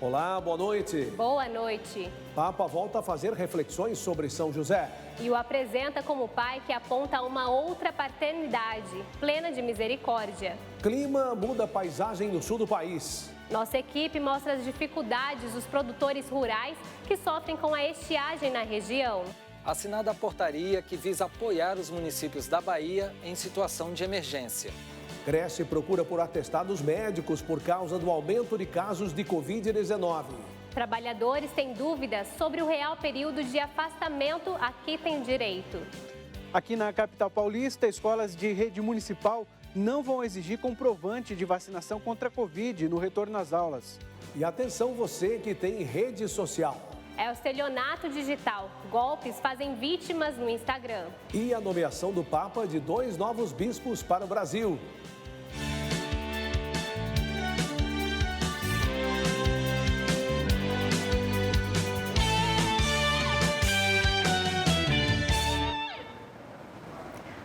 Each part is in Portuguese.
Olá, boa noite. Boa noite. Papa volta a fazer reflexões sobre São José. E o apresenta como pai que aponta uma outra paternidade, plena de misericórdia. Clima muda a paisagem no sul do país. Nossa equipe mostra as dificuldades dos produtores rurais que sofrem com a estiagem na região. Assinada a portaria que visa apoiar os municípios da Bahia em situação de emergência. Cresce procura por atestados médicos por causa do aumento de casos de Covid-19. Trabalhadores têm dúvidas sobre o real período de afastamento a que têm direito. Aqui na capital paulista, escolas de rede municipal não vão exigir comprovante de vacinação contra a Covid no retorno às aulas. E atenção você que tem rede social. É o estelionato digital. Golpes fazem vítimas no Instagram. E a nomeação do Papa de 2 novos bispos para o Brasil.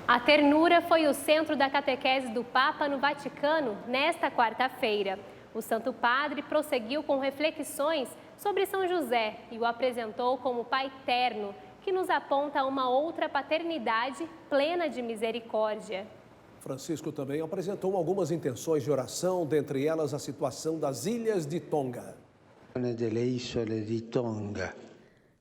A ternura foi o centro da catequese do Papa no Vaticano nesta quarta-feira. O Santo Padre prosseguiu com reflexões sobre São José e o apresentou como pai terno, que nos aponta uma outra paternidade plena de misericórdia. Francisco também apresentou algumas intenções de oração, dentre elas a situação das ilhas de Tonga.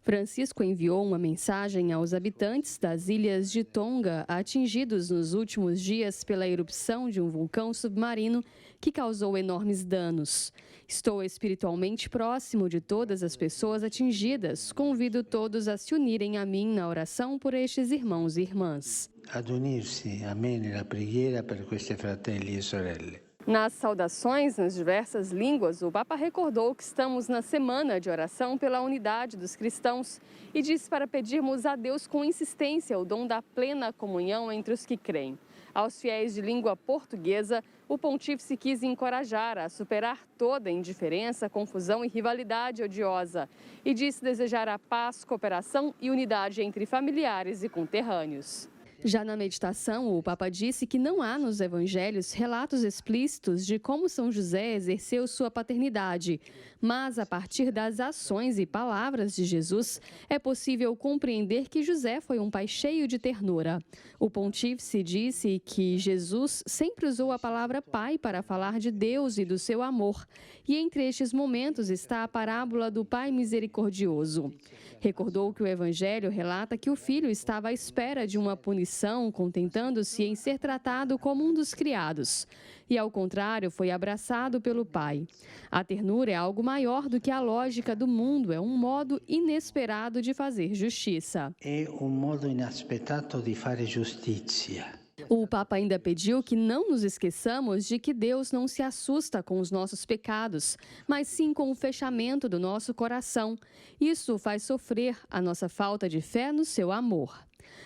Francisco enviou uma mensagem aos habitantes das ilhas de Tonga, atingidos nos últimos dias pela erupção de um vulcão submarino que causou enormes danos. Estou espiritualmente próximo de todas as pessoas atingidas. Convido todos a se unirem a mim na oração por estes irmãos e irmãs. Ad unirsi a me nella preghiera per questi fratelli e sorelle. Nas saudações nas diversas línguas, o Papa recordou que estamos na semana de oração pela unidade dos cristãos e disse para pedirmos a Deus com insistência o dom da plena comunhão entre os que creem. Aos fiéis de língua portuguesa, o pontífice quis encorajar a superar toda indiferença, confusão e rivalidade odiosa e disse desejar a paz, cooperação e unidade entre familiares e conterrâneos. Já na meditação, o Papa disse que não há nos evangelhos relatos explícitos de como São José exerceu sua paternidade, mas a partir das ações e palavras de Jesus é possível compreender que José foi um pai cheio de ternura. O pontífice disse que Jesus sempre usou a palavra pai para falar de Deus e do seu amor, e entre estes momentos está a parábola do Pai misericordioso. Recordou que o evangelho relata que o filho estava à espera de uma punição, contentando-se em ser tratado como um dos criados. E, ao contrário, foi abraçado pelo pai. A ternura é algo maior do que a lógica do mundo, é um modo inesperado de fazer justiça. É um modo inaspettato di fare giustizia. O Papa ainda pediu que não nos esqueçamos de que Deus não se assusta com os nossos pecados, mas sim com o fechamento do nosso coração. Isso faz sofrer a nossa falta de fé no seu amor.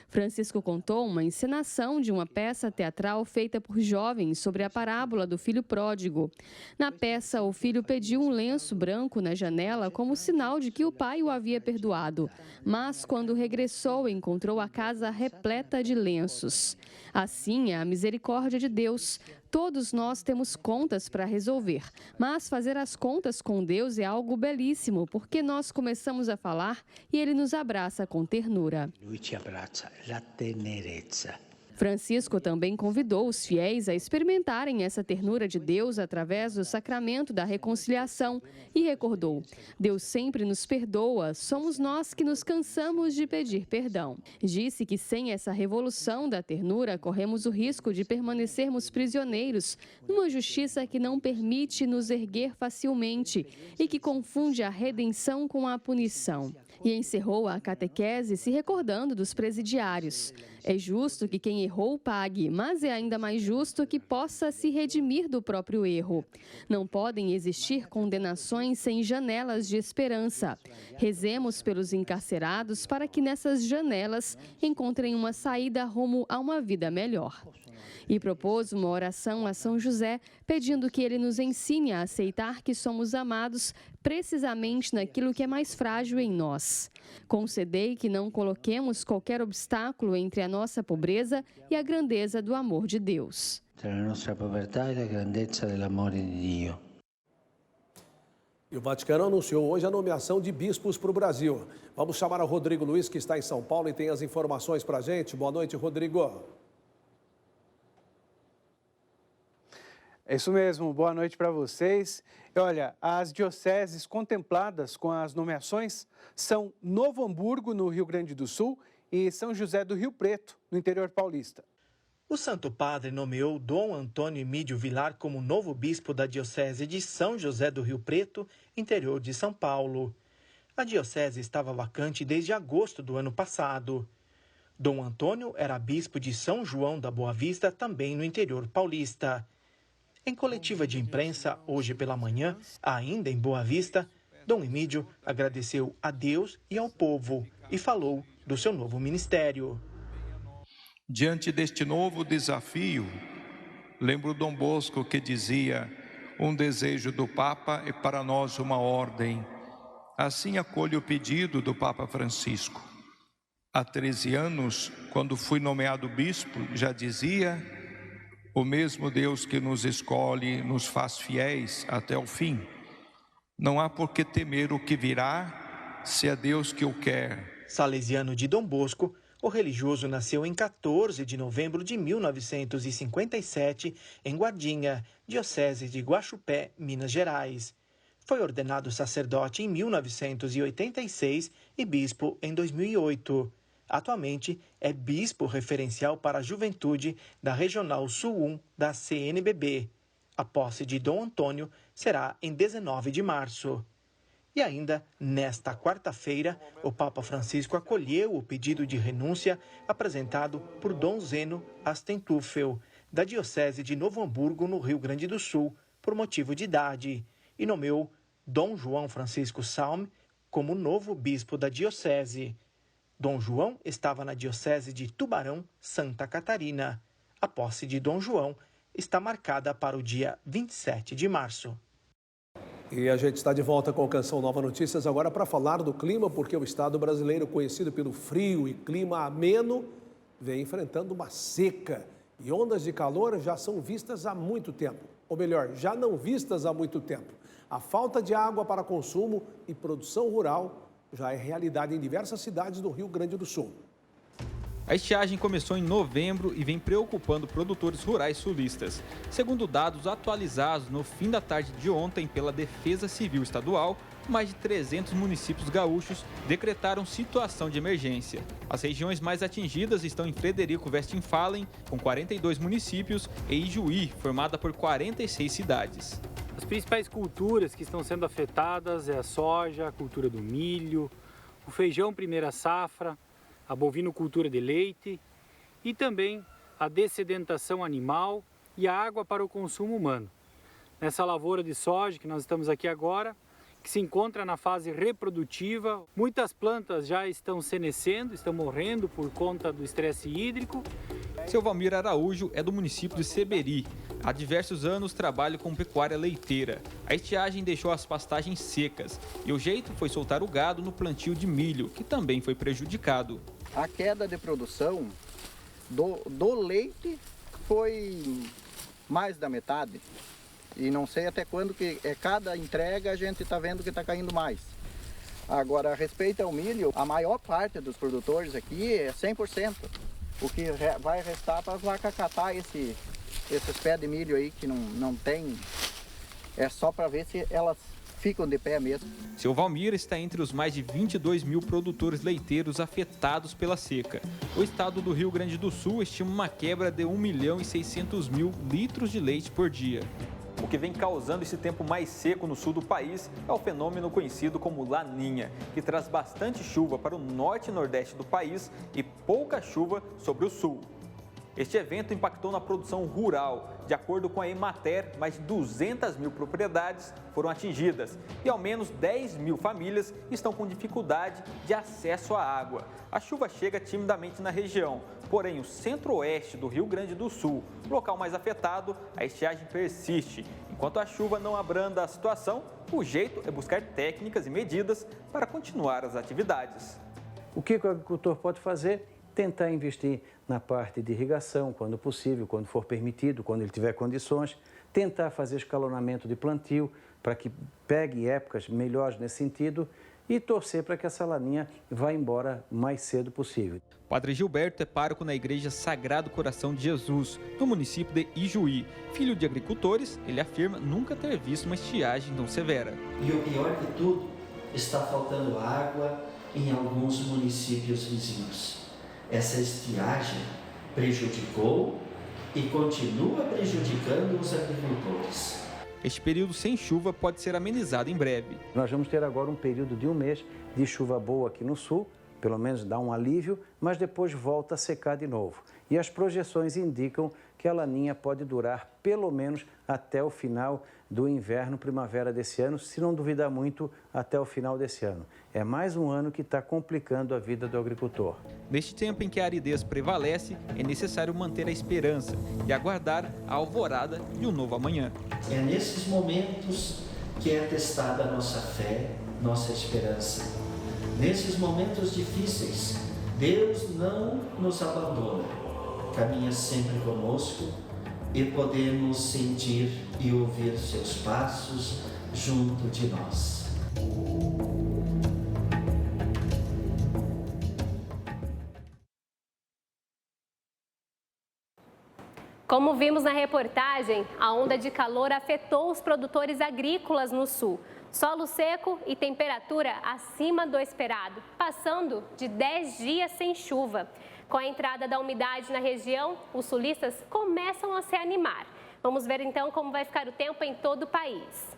Francisco contou uma encenação de uma peça teatral feita por jovens sobre a parábola do filho pródigo. Na peça, o filho pediu um lenço branco na janela como sinal de que o pai o havia perdoado. Mas, quando regressou, encontrou a casa repleta de lenços. Assim é a misericórdia de Deus. Todos nós temos contas para resolver, mas fazer as contas com Deus é algo belíssimo, porque nós começamos a falar e Ele nos abraça com ternura. Lui ci abbraccia, la tenerezza. Francisco também convidou os fiéis a experimentarem essa ternura de Deus através do sacramento da reconciliação e recordou: Deus sempre nos perdoa, somos nós que nos cansamos de pedir perdão. Disse que sem essa revolução da ternura, corremos o risco de permanecermos prisioneiros numa justiça que não permite nos erguer facilmente e que confunde a redenção com a punição. E encerrou a catequese se recordando dos presidiários. É justo que quem errou pague, mas é ainda mais justo que possa se redimir do próprio erro. Não podem existir condenações sem janelas de esperança. Rezemos pelos encarcerados para que nessas janelas encontrem uma saída rumo a uma vida melhor. E propôs uma oração a São José, pedindo que ele nos ensine a aceitar que somos amados precisamente naquilo que é mais frágil em nós. Concedei que não coloquemos qualquer obstáculo entre a nossa pobreza e a grandeza do amor de Deus. Tra la nostra povertà e la grandezza dell'amore di Dio. E o Vaticano anunciou hoje a nomeação de bispos para o Brasil. Vamos chamar o Rodrigo Luiz, que está em São Paulo e tem as informações para a gente. Boa noite, Rodrigo. É isso mesmo, boa noite para vocês. E olha, as dioceses contempladas com as nomeações são Novo Hamburgo, no Rio Grande do Sul, e São José do Rio Preto, no interior paulista. O Santo Padre nomeou Dom Antônio Emídio Vilar como novo bispo da Diocese de São José do Rio Preto, interior de São Paulo. A diocese estava vacante desde agosto do ano passado. Dom Antônio era bispo de São João da Boa Vista, também no interior paulista. Em coletiva de imprensa, hoje pela manhã, ainda em Boa Vista, Dom Emídio agradeceu a Deus e ao povo e falou do seu novo ministério. Diante deste novo desafio, lembro Dom Bosco que dizia: um desejo do Papa é para nós uma ordem. Assim acolho o pedido do Papa Francisco. Há 13 anos, quando fui nomeado bispo, já dizia: o mesmo Deus que nos escolhe nos faz fiéis até o fim. Não há por que temer o que virá, se é Deus que o quer. Salesiano de Dom Bosco, o religioso nasceu em 14 de novembro de 1957, em Guardinha, diocese de Guaxupé, Minas Gerais. Foi ordenado sacerdote em 1986 e bispo em 2008. Atualmente é bispo referencial para a juventude da Regional Sul 1 da CNBB. A posse de Dom Antônio será em 19 de março. E ainda, nesta quarta-feira, o Papa Francisco acolheu o pedido de renúncia apresentado por Dom Zeno Astentufel, da Diocese de Novo Hamburgo, no Rio Grande do Sul, por motivo de idade, e nomeou Dom João Francisco Salme como novo bispo da Diocese. Dom João estava na Diocese de Tubarão, Santa Catarina. A posse de Dom João está marcada para o dia 27 de março. E a gente está de volta com a Canção Nova Notícias agora para falar do clima, porque o estado brasileiro, conhecido pelo frio e clima ameno, vem enfrentando uma seca. E ondas de calor já são vistas há muito tempo. Ou melhor, já não vistas há muito tempo. A falta de água para consumo e produção rural já é realidade em diversas cidades do Rio Grande do Sul. A estiagem começou em novembro e vem preocupando produtores rurais sulistas. Segundo dados atualizados no fim da tarde de ontem pela Defesa Civil Estadual, mais de 300 municípios gaúchos decretaram situação de emergência. As regiões mais atingidas estão em Frederico Westphalen, com 42 municípios, e Ijuí, formada por 46 cidades. As principais culturas que estão sendo afetadas é a soja, a cultura do milho, o feijão primeira safra, a bovinocultura de leite e também a dessedentação animal e a água para o consumo humano. Nessa lavoura de soja que nós estamos aqui agora, que se encontra na fase reprodutiva, muitas plantas já estão senescendo, estão morrendo por conta do estresse hídrico. Seu Valmir Araújo é do município de Seberi. Há diversos anos trabalha com pecuária leiteira. A estiagem deixou as pastagens secas e o jeito foi soltar o gado no plantio de milho, que também foi prejudicado. A queda de produção do leite foi mais da metade. E não sei até quando que cada entrega a gente está vendo que está caindo mais. Agora, a respeito ao milho, a maior parte dos produtores aqui é 100%. O que vai restar para as vacas catar esses pés de milho aí que não tem, é só para ver se elas ficam de pé mesmo. Seu Valmir está entre os mais de 22 mil produtores leiteiros afetados pela seca. O estado do Rio Grande do Sul estima uma quebra de 1.600.000 litros de leite por dia. O que vem causando esse tempo mais seco no sul do país é o fenômeno conhecido como Laninha, que traz bastante chuva para o norte e nordeste do país e pouca chuva sobre o sul. Este evento impactou na produção rural. De acordo com a Emater, mais de 200 mil propriedades foram atingidas e ao menos 10 mil famílias estão com dificuldade de acesso à água. A chuva chega timidamente na região, porém o centro-oeste do Rio Grande do Sul, local mais afetado, a estiagem persiste. Enquanto a chuva não abranda a situação, o jeito é buscar técnicas e medidas para continuar as atividades. O que o agricultor pode fazer? Tentar investir na parte de irrigação, quando possível, quando for permitido, quando ele tiver condições, tentar fazer escalonamento de plantio, para que pegue épocas melhores nesse sentido e torcer para que essa laninha vá embora o mais cedo possível. Padre Gilberto é pároco na Igreja Sagrado Coração de Jesus, no município de Ijuí. Filho de agricultores, ele afirma nunca ter visto uma estiagem tão severa. E o pior de tudo, está faltando água em alguns municípios vizinhos. Essa estiagem prejudicou e continua prejudicando os agricultores. Este período sem chuva pode ser amenizado em breve. Nós vamos ter agora um período de um mês de chuva boa aqui no sul, pelo menos dá um alívio, mas depois volta a secar de novo. E as projeções indicam que a laninha pode durar pelo menos até o final do inverno, primavera desse ano, se não duvidar muito, até o final desse ano. É mais um ano que está complicando a vida do agricultor. Neste tempo em que a aridez prevalece, é necessário manter a esperança e aguardar a alvorada de um novo amanhã. É nesses momentos que é testada a nossa fé, nossa esperança. Nesses momentos difíceis, Deus não nos abandona, caminha sempre conosco e podemos sentir e ouvir seus passos junto de nós. Como vimos na reportagem, a onda de calor afetou os produtores agrícolas no sul. Solo seco e temperatura acima do esperado, passando de 10 dias sem chuva. Com a entrada da umidade na região, os sulistas começam a se animar. Vamos ver então como vai ficar o tempo em todo o país.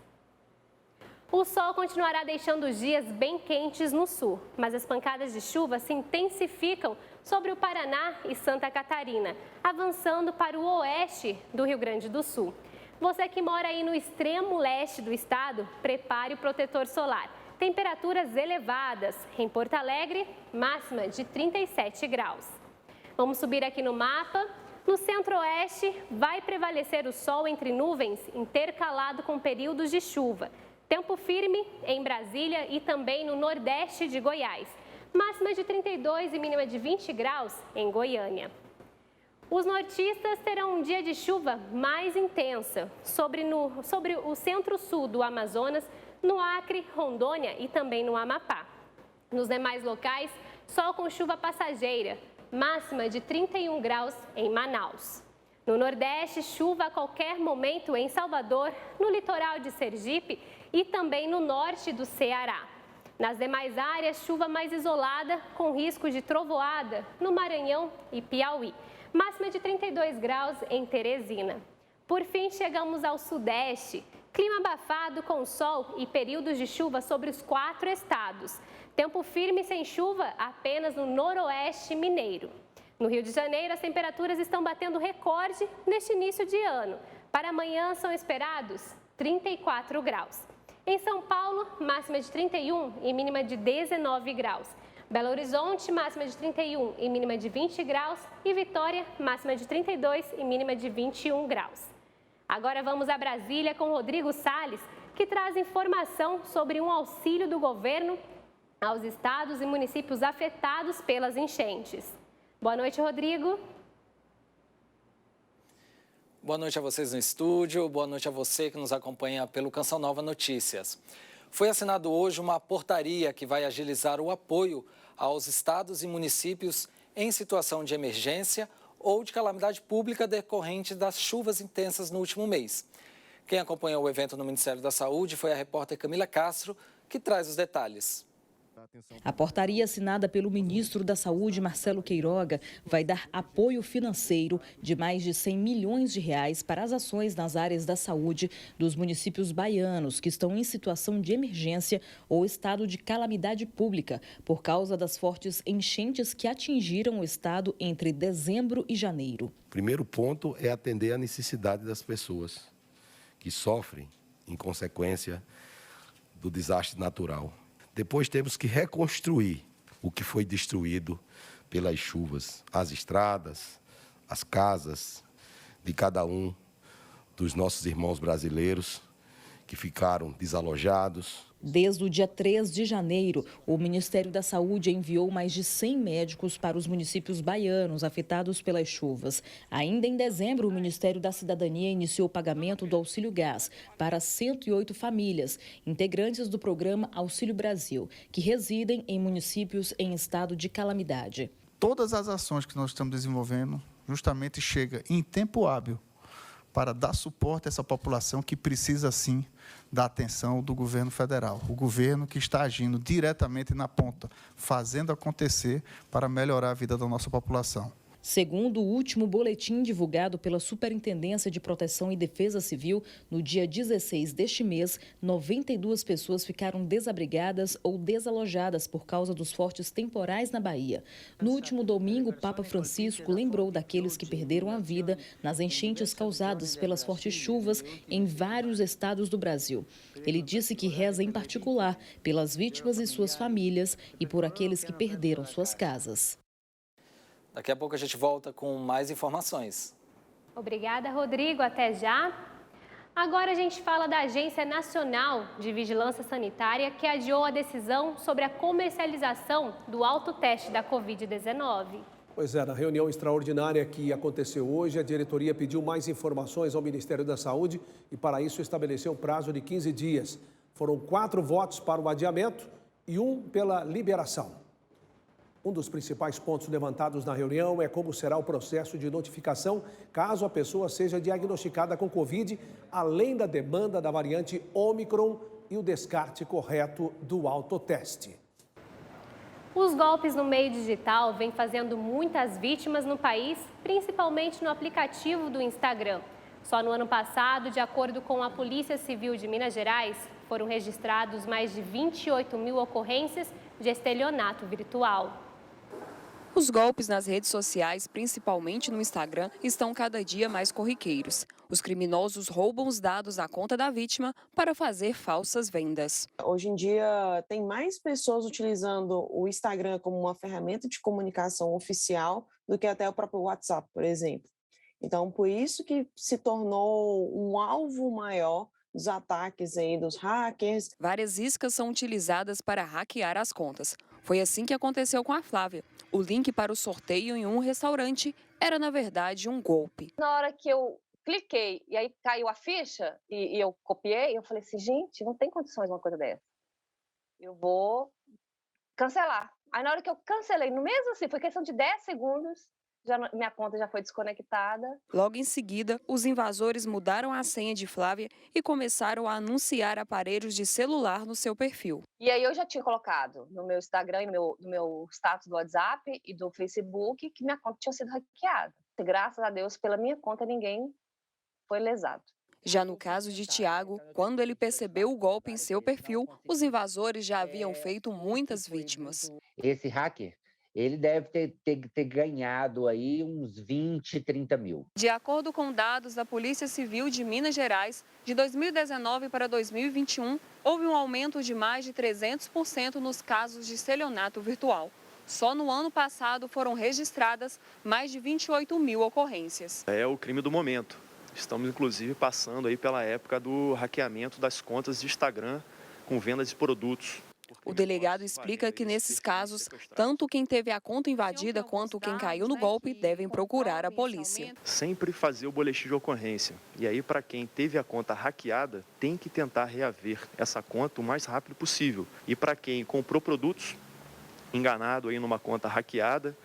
O sol continuará deixando os dias bem quentes no sul, mas as pancadas de chuva se intensificam sobre o Paraná e Santa Catarina, avançando para o oeste do Rio Grande do Sul. Você que mora aí no extremo leste do estado, prepare o protetor solar. Temperaturas elevadas. Em Porto Alegre, máxima de 37 graus. Vamos subir aqui no mapa. No centro-oeste, vai prevalecer o sol entre nuvens, intercalado com períodos de chuva. Tempo firme em Brasília e também no nordeste de Goiás. Máxima de 32 e mínima de 20 graus em Goiânia. Os nortistas terão um dia de chuva mais intensa sobre o centro-sul do Amazonas, no Acre, Rondônia e também no Amapá. Nos demais locais, sol com chuva passageira, máxima de 31 graus em Manaus. No Nordeste, chuva a qualquer momento em Salvador, no litoral de Sergipe e também no norte do Ceará. Nas demais áreas, chuva mais isolada, com risco de trovoada no Maranhão e Piauí. Máxima de 32 graus em Teresina. Por fim, chegamos ao Sudeste. Clima abafado com sol e períodos de chuva sobre os 4 estados. Tempo firme sem chuva apenas no noroeste mineiro. No Rio de Janeiro, as temperaturas estão batendo recorde neste início de ano. Para amanhã são esperados 34 graus. Em São Paulo, máxima de 31 e mínima de 19 graus. Belo Horizonte, máxima de 31 e mínima de 20 graus. E Vitória, máxima de 32 e mínima de 21 graus. Agora vamos a Brasília com Rodrigo Salles, que traz informação sobre um auxílio do governo aos estados e municípios afetados pelas enchentes. Boa noite, Rodrigo. Boa noite a vocês no estúdio, boa noite a você que nos acompanha pelo Canção Nova Notícias. Foi assinado hoje uma portaria que vai agilizar o apoio aos estados e municípios em situação de emergência ou de calamidade pública decorrente das chuvas intensas no último mês. Quem acompanhou o evento no Ministério da Saúde foi a repórter Camila Castro, que traz os detalhes. A portaria assinada pelo ministro da Saúde, Marcelo Queiroga, vai dar apoio financeiro de mais de 100 milhões de reais para as ações nas áreas da saúde dos municípios baianos que estão em situação de emergência ou estado de calamidade pública por causa das fortes enchentes que atingiram o estado entre dezembro e janeiro. O primeiro ponto é atender a necessidade das pessoas que sofrem em consequência do desastre natural. Depois temos que reconstruir o que foi destruído pelas chuvas, as estradas, as casas de cada um dos nossos irmãos brasileiros que ficaram desalojados. Desde o dia 3 de janeiro, o Ministério da Saúde enviou mais de 100 médicos para os municípios baianos afetados pelas chuvas. Ainda em dezembro, o Ministério da Cidadania iniciou o pagamento do Auxílio Gás para 108 famílias, integrantes do programa Auxílio Brasil, que residem em municípios em estado de calamidade. Todas as ações que nós estamos desenvolvendo justamente chegam em tempo hábil para dar suporte a essa população que precisa, sim, da atenção do governo federal. O governo que está agindo diretamente na ponta, fazendo acontecer para melhorar a vida da nossa população. Segundo o último boletim divulgado pela Superintendência de Proteção e Defesa Civil, no dia 16 deste mês, 92 pessoas ficaram desabrigadas ou desalojadas por causa dos fortes temporais na Bahia. No último domingo, o Papa Francisco lembrou daqueles que perderam a vida nas enchentes causadas pelas fortes chuvas em vários estados do Brasil. Ele disse que reza em particular pelas vítimas e suas famílias e por aqueles que perderam suas casas. Daqui a pouco a gente volta com mais informações. Obrigada, Rodrigo. Até já. Agora a gente fala da Agência Nacional de Vigilância Sanitária, que adiou a decisão sobre a comercialização do autoteste da Covid-19. Pois é, na reunião extraordinária que aconteceu hoje, a diretoria pediu mais informações ao Ministério da Saúde e, para isso, estabeleceu um prazo de 15 dias. Foram 4 votos para o adiamento e 1 pela liberação. Um dos principais pontos levantados na reunião é como será o processo de notificação caso a pessoa seja diagnosticada com Covid, além da demanda da variante Ômicron e o descarte correto do autoteste. Os golpes no meio digital vêm fazendo muitas vítimas no país, principalmente no aplicativo do Instagram. Só no ano passado, de acordo com a Polícia Civil de Minas Gerais, foram registrados mais de 28 mil ocorrências de estelionato virtual. Os golpes nas redes sociais, principalmente no Instagram, estão cada dia mais corriqueiros. Os criminosos roubam os dados da conta da vítima para fazer falsas vendas. Hoje em dia, tem mais pessoas utilizando o Instagram como uma ferramenta de comunicação oficial do que até o próprio WhatsApp, por exemplo. Então, por isso que se tornou um alvo maior dos ataques aí dos hackers. Várias iscas são utilizadas para hackear as contas. Foi assim que aconteceu com a Flávia. O link para o sorteio em um restaurante era, na verdade, um golpe. Na hora que eu cliquei e aí caiu a ficha e eu copiei, eu falei assim, gente, não tem condições uma coisa dessa. Eu vou cancelar. Aí na hora que eu cancelei, no mesmo assim, foi questão de 10 segundos, minha conta já foi desconectada. Logo em seguida, os invasores mudaram a senha de Flávia e começaram a anunciar aparelhos de celular no seu perfil. E aí eu já tinha colocado no meu Instagram e no meu status do WhatsApp e do Facebook que minha conta tinha sido hackeada. Graças a Deus, pela minha conta, ninguém foi lesado. Já no caso de Tiago, quando ele percebeu o golpe em seu perfil, os invasores já haviam feito muitas vítimas. Esse hacker, ele deve ter ganhado aí uns 20, 30 mil. De acordo com dados da Polícia Civil de Minas Gerais, de 2019 para 2021, houve um aumento de mais de 300% nos casos de estelionato virtual. Só no ano passado foram registradas mais de 28 mil ocorrências. É o crime do momento. Estamos, inclusive, passando aí pela época do hackeamento das contas de Instagram com venda de produtos. O delegado explica que, nesses casos, tanto quem teve a conta invadida quanto quem caiu no golpe devem procurar a polícia. Sempre fazer o boletim de ocorrência. E aí, para quem teve a conta hackeada, tem que tentar reaver essa conta o mais rápido possível. E para quem comprou produtos enganado aí numa conta hackeada,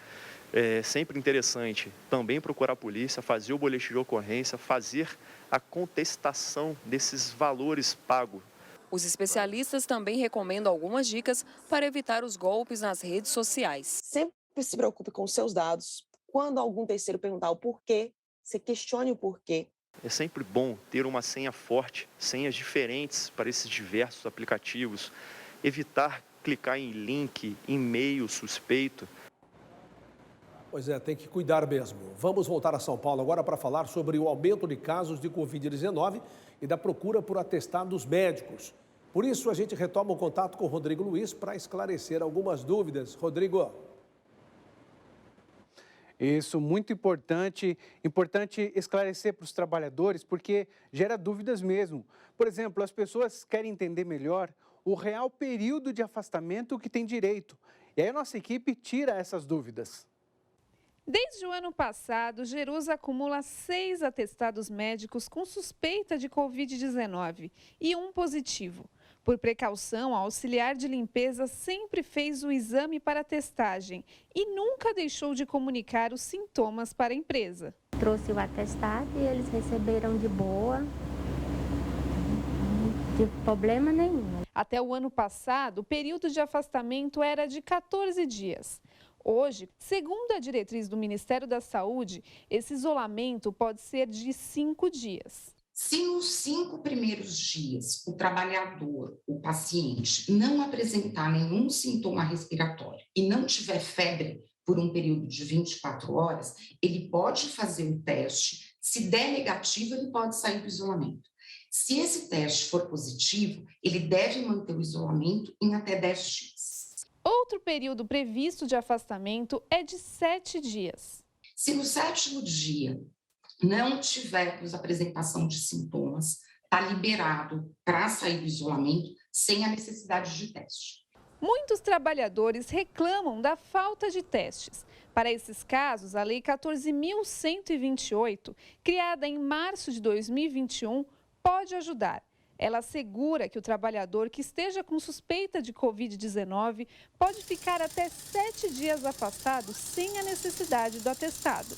é sempre interessante também procurar a polícia, fazer o boletim de ocorrência, fazer a contestação desses valores pagos. Os especialistas também recomendam algumas dicas para evitar os golpes nas redes sociais. Sempre se preocupe com os seus dados. Quando algum terceiro perguntar o porquê, você questione o porquê. É sempre bom ter uma senha forte, senhas diferentes para esses diversos aplicativos. Evitar clicar em link, e-mail suspeito. Pois é, tem que cuidar mesmo. Vamos voltar a São Paulo agora para falar sobre o aumento de casos de Covid-19 e da procura por atestados médicos. Por isso, a gente retoma o contato com o Rodrigo Luiz para esclarecer algumas dúvidas. Rodrigo. Isso, muito importante. Importante esclarecer para os trabalhadores, porque gera dúvidas mesmo. Por exemplo, as pessoas querem entender melhor o real período de afastamento que tem direito. E aí a nossa equipe tira essas dúvidas. Desde o ano passado, Jerusa acumula 6 atestados médicos com suspeita de Covid-19 e um positivo. Por precaução, a auxiliar de limpeza sempre fez o exame para testagem e nunca deixou de comunicar os sintomas para a empresa. Trouxe o atestado e eles receberam de boa, de problema nenhum. Até o ano passado, o período de afastamento era de 14 dias. Hoje, segundo a diretriz do Ministério da Saúde, esse isolamento pode ser de 5 dias. Se nos 5 primeiros dias o trabalhador, o paciente, não apresentar nenhum sintoma respiratório e não tiver febre por um período de 24 horas, ele pode fazer o teste. Se der negativo, ele pode sair do isolamento. Se esse teste for positivo, ele deve manter o isolamento em até 10 dias. Outro período previsto de afastamento é de 7 dias. Se no 7º dia não tivermos apresentação de sintomas, está liberado para sair do isolamento sem a necessidade de teste. Muitos trabalhadores reclamam da falta de testes. Para esses casos, a Lei 14.128, criada em março de 2021, pode ajudar. Ela assegura que o trabalhador que esteja com suspeita de Covid-19 pode ficar até 7 dias afastado sem a necessidade do atestado.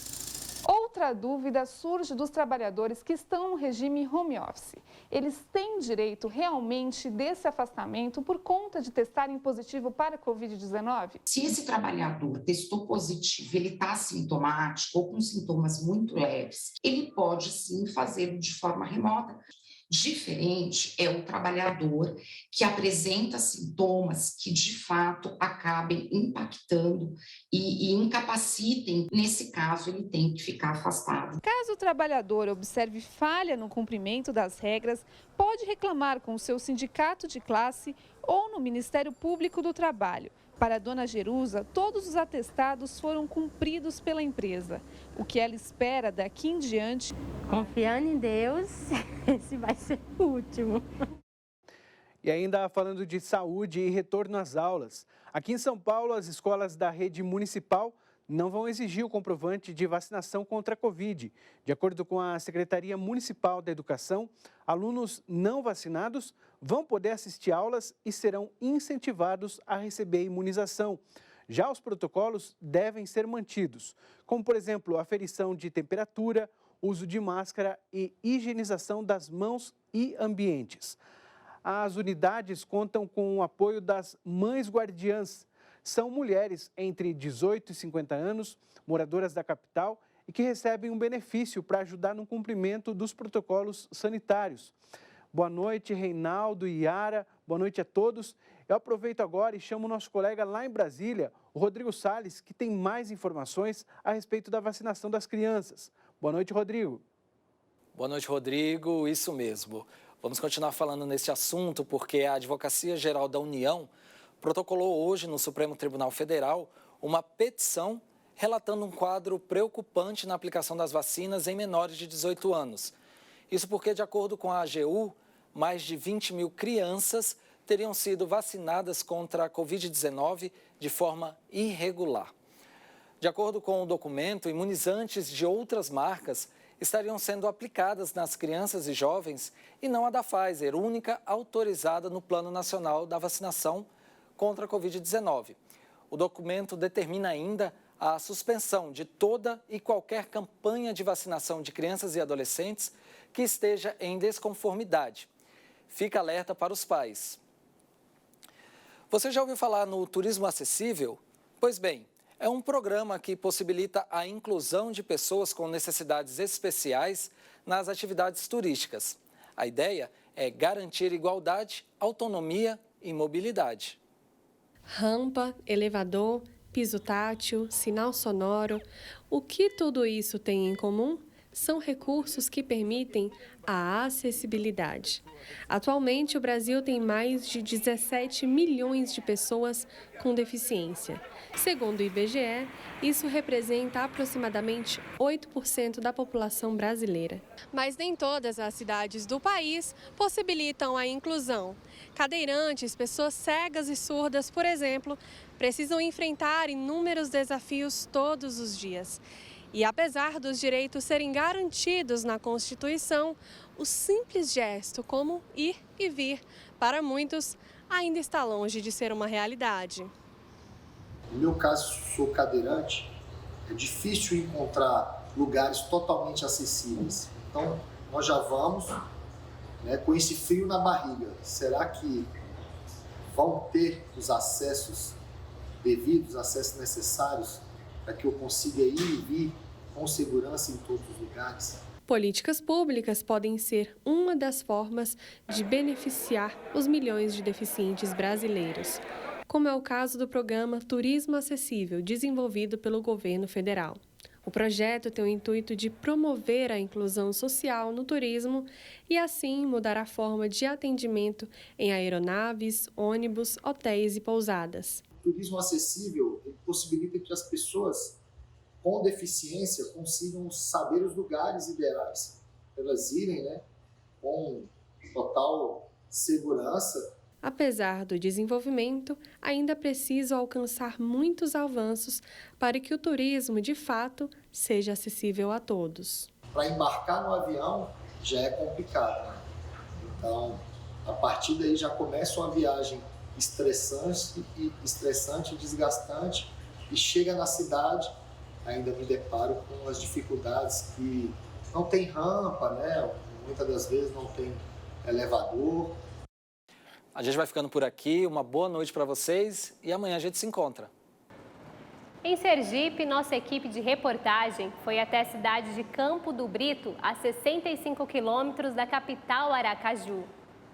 Outra dúvida surge dos trabalhadores que estão no regime home office. Eles têm direito realmente desse afastamento por conta de testarem positivo para a Covid-19? Se esse trabalhador testou positivo, ele está assintomático ou com sintomas muito leves, ele pode sim fazê-lo de forma remota. Diferente é o trabalhador que apresenta sintomas que, de fato, acabem impactando e incapacitem. Nesse caso, ele tem que ficar afastado. Caso o trabalhador observe falha no cumprimento das regras, pode reclamar com o seu sindicato de classe ou no Ministério Público do Trabalho. Para a dona Jerusa, todos os atestados foram cumpridos pela empresa. O que ela espera daqui em diante? Confiando em Deus, esse vai ser o último. E ainda falando de saúde e retorno às aulas. Aqui em São Paulo, as escolas da rede municipal não vão exigir o comprovante de vacinação contra a Covid. De acordo com a Secretaria Municipal da Educação, alunos não vacinados vão poder assistir aulas e serão incentivados a receber a imunização. Já os protocolos devem ser mantidos, como, por exemplo, aferição de temperatura, uso de máscara e higienização das mãos e ambientes. As unidades contam com o apoio das mães guardiãs. São mulheres entre 18 e 50 anos, moradoras da capital e que recebem um benefício para ajudar no cumprimento dos protocolos sanitários. Boa noite, Reinaldo e Yara. Boa noite a todos. Eu aproveito agora e chamo o nosso colega lá em Brasília, o Rodrigo Salles, que tem mais informações a respeito da vacinação das crianças. Boa noite, Rodrigo. Boa noite, Rodrigo. Isso mesmo. Vamos continuar falando nesse assunto porque a Advocacia Geral da União protocolou hoje no Supremo Tribunal Federal uma petição relatando um quadro preocupante na aplicação das vacinas em menores de 18 anos. Isso porque, de acordo com a AGU, mais de 20 mil crianças teriam sido vacinadas contra a Covid-19 de forma irregular. De acordo com o documento, imunizantes de outras marcas estariam sendo aplicadas nas crianças e jovens e não a da Pfizer, única autorizada no Plano Nacional da Vacinação contra a Covid-19. O documento determina ainda a suspensão de toda e qualquer campanha de vacinação de crianças e adolescentes que esteja em desconformidade. Fica alerta para os pais. Você já ouviu falar no Turismo Acessível? Pois bem, é um programa que possibilita a inclusão de pessoas com necessidades especiais nas atividades turísticas. A ideia é garantir igualdade, autonomia e mobilidade. Rampa, elevador, piso tátil, sinal sonoro. O que tudo isso tem em comum? são recursos que permitem a acessibilidade. Atualmente, o Brasil tem mais de 17 milhões de pessoas com deficiência. Segundo o IBGE, isso representa aproximadamente 8% da população brasileira. Mas nem todas as cidades do país possibilitam a inclusão. Cadeirantes, pessoas cegas e surdas, por exemplo, precisam enfrentar inúmeros desafios todos os dias. E apesar dos direitos serem garantidos na Constituição, o simples gesto como ir e vir, para muitos, ainda está longe de ser uma realidade. No meu caso, sou cadeirante, é difícil encontrar lugares totalmente acessíveis. Então, nós já vamos, né, com esse frio na barriga. Será que vão ter os acessos devidos, acessos necessários para que eu consiga ir e vir com segurança em todos os lugares? Políticas públicas podem ser uma das formas de beneficiar os milhões de deficientes brasileiros, como é o caso do programa Turismo Acessível, desenvolvido pelo governo federal. O projeto tem o intuito de promover a inclusão social no turismo e, assim, mudar a forma de atendimento em aeronaves, ônibus, hotéis e pousadas. O turismo acessível possibilita que as pessoas com deficiência consigam saber os lugares ideais para elas irem, né, com total segurança. Apesar do desenvolvimento, ainda preciso alcançar muitos avanços para que o turismo, de fato, seja acessível a todos. Para embarcar no avião já é complicado, né? Então, a partir daí já começa uma viagem estressante, desgastante, e chega na cidade, ainda me deparo com as dificuldades que não tem rampa, né? Muitas das vezes não tem elevador. A gente vai ficando por aqui, uma boa noite para vocês e amanhã a gente se encontra. Em Sergipe, nossa equipe de reportagem foi até a cidade de Campo do Brito, a 65 quilômetros da capital Aracaju.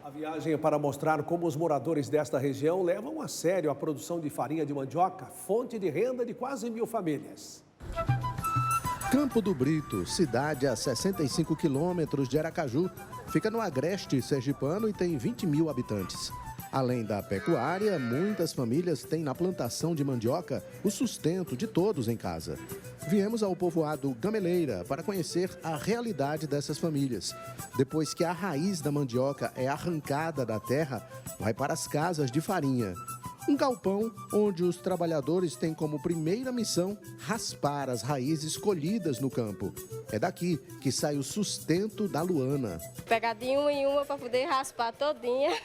A viagem é para mostrar como os moradores desta região levam a sério a produção de farinha de mandioca, fonte de renda de quase 1.000 famílias. Campo do Brito, cidade a 65 quilômetros de Aracaju, fica no agreste sergipano e tem 20 mil habitantes. Além da pecuária, muitas famílias têm na plantação de mandioca o sustento de todos em casa. Viemos ao povoado Gameleira para conhecer a realidade dessas famílias. Depois que a raiz da mandioca é arrancada da terra, vai para as casas de farinha. Um galpão onde os trabalhadores têm como primeira missão raspar as raízes colhidas no campo. É daqui que sai o sustento da Luana. Pegar de uma em uma para poder raspar todinha.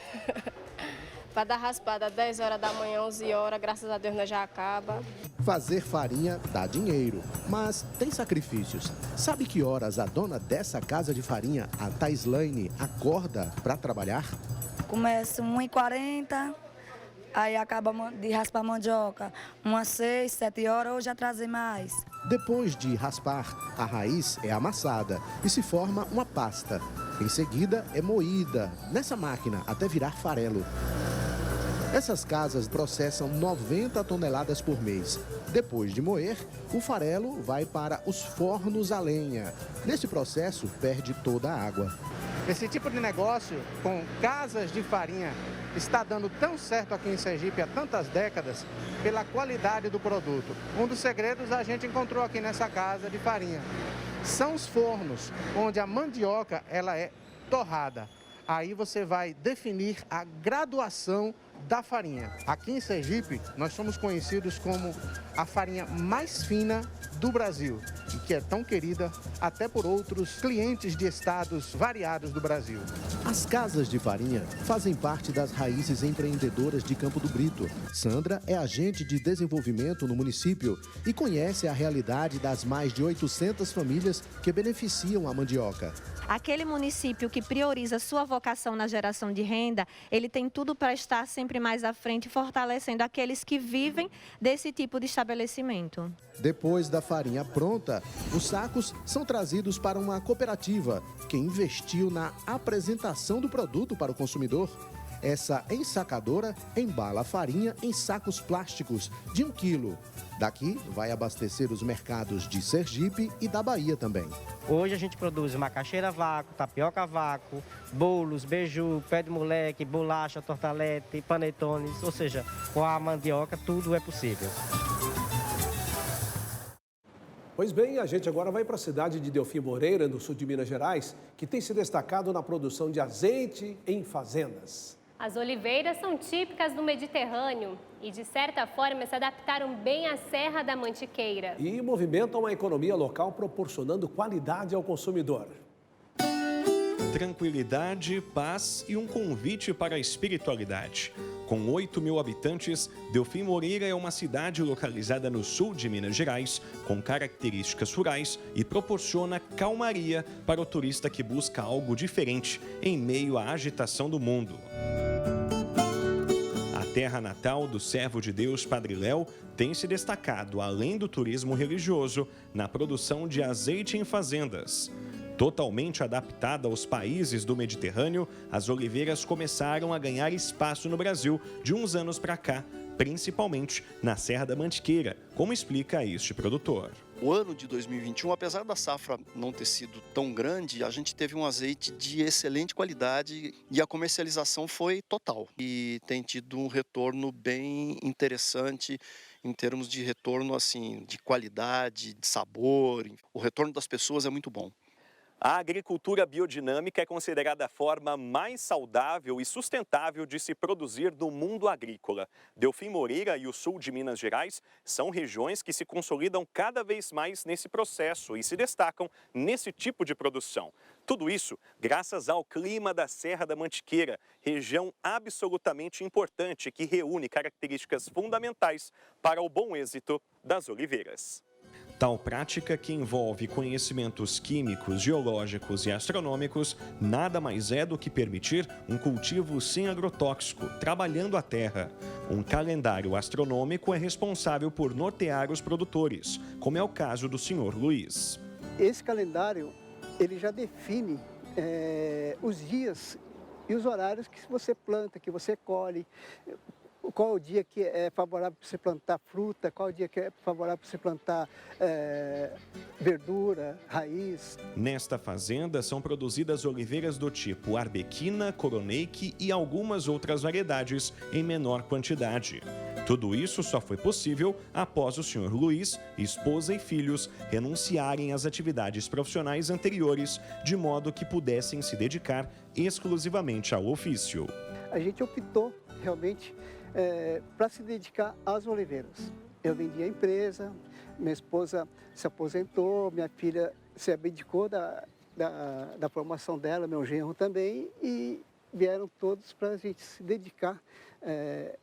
Para dar raspada 10 horas da manhã, 11 horas, graças a Deus nós já acaba. Fazer farinha dá dinheiro, mas tem sacrifícios. Sabe que horas a dona dessa casa de farinha, a Taislaine, acorda para trabalhar? Começa 1h40. Aí acaba de raspar mandioca, umas 6, 7 horas, ou já trazer mais. Depois de raspar, a raiz é amassada e se forma uma pasta. Em seguida, é moída nessa máquina até virar farelo. Essas casas processam 90 toneladas por mês. Depois de moer, o farelo vai para os fornos a lenha. Nesse processo, perde toda a água. Esse tipo de negócio com casas de farinha está dando tão certo aqui em Sergipe há tantas décadas pela qualidade do produto. Um dos segredos a gente encontrou aqui nessa casa de farinha. São os fornos onde a mandioca ela é torrada. Aí você vai definir a graduação da farinha. Aqui em Sergipe, nós somos conhecidos como a farinha mais fina do Brasil e que é tão querida até por outros clientes de estados variados do Brasil. As casas de farinha fazem parte das raízes empreendedoras de Campo do Brito. Sandra é agente de desenvolvimento no município e conhece a realidade das mais de 800 famílias que beneficiam a mandioca. Aquele município que prioriza sua vocação na geração de renda, ele tem tudo para estar sempre mais à frente, fortalecendo aqueles que vivem desse tipo de estabelecimento. Depois da farinha pronta, os sacos são trazidos para uma cooperativa que investiu na apresentação do produto para o consumidor. Essa ensacadora embala a farinha em sacos plásticos de 1 quilo. Daqui vai abastecer os mercados de Sergipe e da Bahia também. Hoje a gente produz macaxeira a vácuo, tapioca a vácuo, bolos, beiju, pé de moleque, bolacha, tortalete, panetones, ou seja, com a mandioca tudo é possível. Pois bem, a gente agora vai para a cidade de Delfim Moreira, no sul de Minas Gerais, que tem se destacado na produção de azeite em fazendas. As oliveiras são típicas do Mediterrâneo e, de certa forma, se adaptaram bem à Serra da Mantiqueira. E movimentam a economia local, proporcionando qualidade ao consumidor. Tranquilidade, paz e um convite para a espiritualidade. Com 8 mil habitantes, Delfim Moreira é uma cidade localizada no sul de Minas Gerais, com características rurais e proporciona calmaria para o turista que busca algo diferente em meio à agitação do mundo. A terra natal do servo de Deus Padre Léo tem se destacado, além do turismo religioso, na produção de azeite em fazendas. Totalmente adaptada aos países do Mediterrâneo, as oliveiras começaram a ganhar espaço no Brasil de uns anos para cá, principalmente na Serra da Mantiqueira, como explica este produtor. O ano de 2021, apesar da safra não ter sido tão grande, a gente teve um azeite de excelente qualidade e a comercialização foi total. E tem tido um retorno bem interessante em termos de retorno assim, de qualidade, de sabor. O retorno das pessoas é muito bom. A agricultura biodinâmica é considerada a forma mais saudável e sustentável de se produzir no mundo agrícola. Delfim Moreira e o sul de Minas Gerais são regiões que se consolidam cada vez mais nesse processo e se destacam nesse tipo de produção. Tudo isso graças ao clima da Serra da Mantiqueira, região absolutamente importante que reúne características fundamentais para o bom êxito das oliveiras. Tal prática, que envolve conhecimentos químicos, geológicos e astronômicos, nada mais é do que permitir um cultivo sem agrotóxico, trabalhando a terra. Um calendário astronômico é responsável por nortear os produtores, como é o caso do senhor Luiz. Esse calendário, ele já define os dias e os horários que você planta, que você colhe. Qual o dia que é favorável para você plantar fruta, qual o dia que é favorável para você plantar verdura, raiz. Nesta fazenda são produzidas oliveiras do tipo Arbequina, Coroneiki e algumas outras variedades em menor quantidade. Tudo isso só foi possível após o senhor Luiz, esposa e filhos renunciarem às atividades profissionais anteriores, de modo que pudessem se dedicar exclusivamente ao ofício. A gente optou realmente para se dedicar às oliveiras. Eu vendi a empresa, minha esposa se aposentou, minha filha se abdicou da formação dela, meu genro também, e vieram todos para a gente se dedicar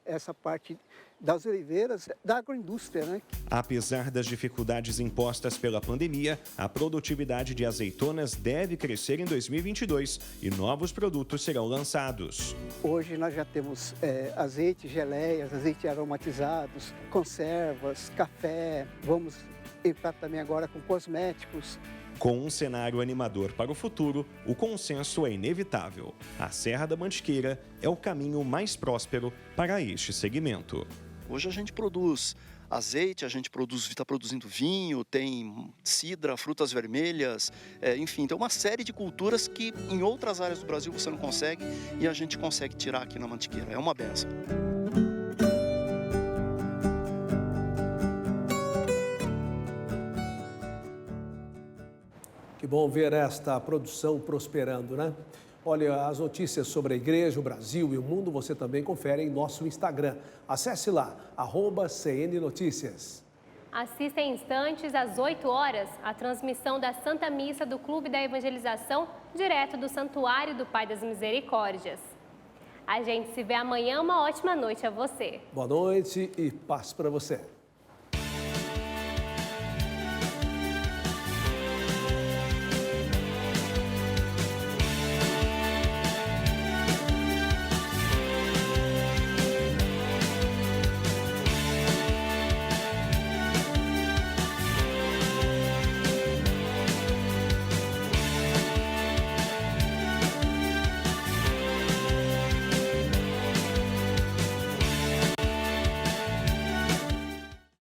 essa parte das oliveiras, da agroindústria, né? Apesar das dificuldades impostas pela pandemia, a produtividade de azeitonas deve crescer em 2022 e novos produtos serão lançados. Hoje nós já temos azeite, geleias, azeite aromatizados, conservas, café, vamos entrar também agora com cosméticos. Com um cenário animador para o futuro, o consenso é inevitável. A Serra da Mantiqueira é o caminho mais próspero para este segmento. Hoje a gente produz azeite, a gente está produzindo vinho, tem cidra, frutas vermelhas, enfim, tem uma série de culturas que em outras áreas do Brasil você não consegue e a gente consegue tirar aqui na Mantiqueira. É uma benção. Que bom ver esta produção prosperando, né? Olha, as notícias sobre a igreja, o Brasil e o mundo você também confere em nosso Instagram. Acesse lá, @CN Notícias. Assista em instantes, às 8 horas, a transmissão da Santa Missa do Clube da Evangelização, direto do Santuário do Pai das Misericórdias. A gente se vê amanhã. Uma ótima noite a você. Boa noite e paz para você.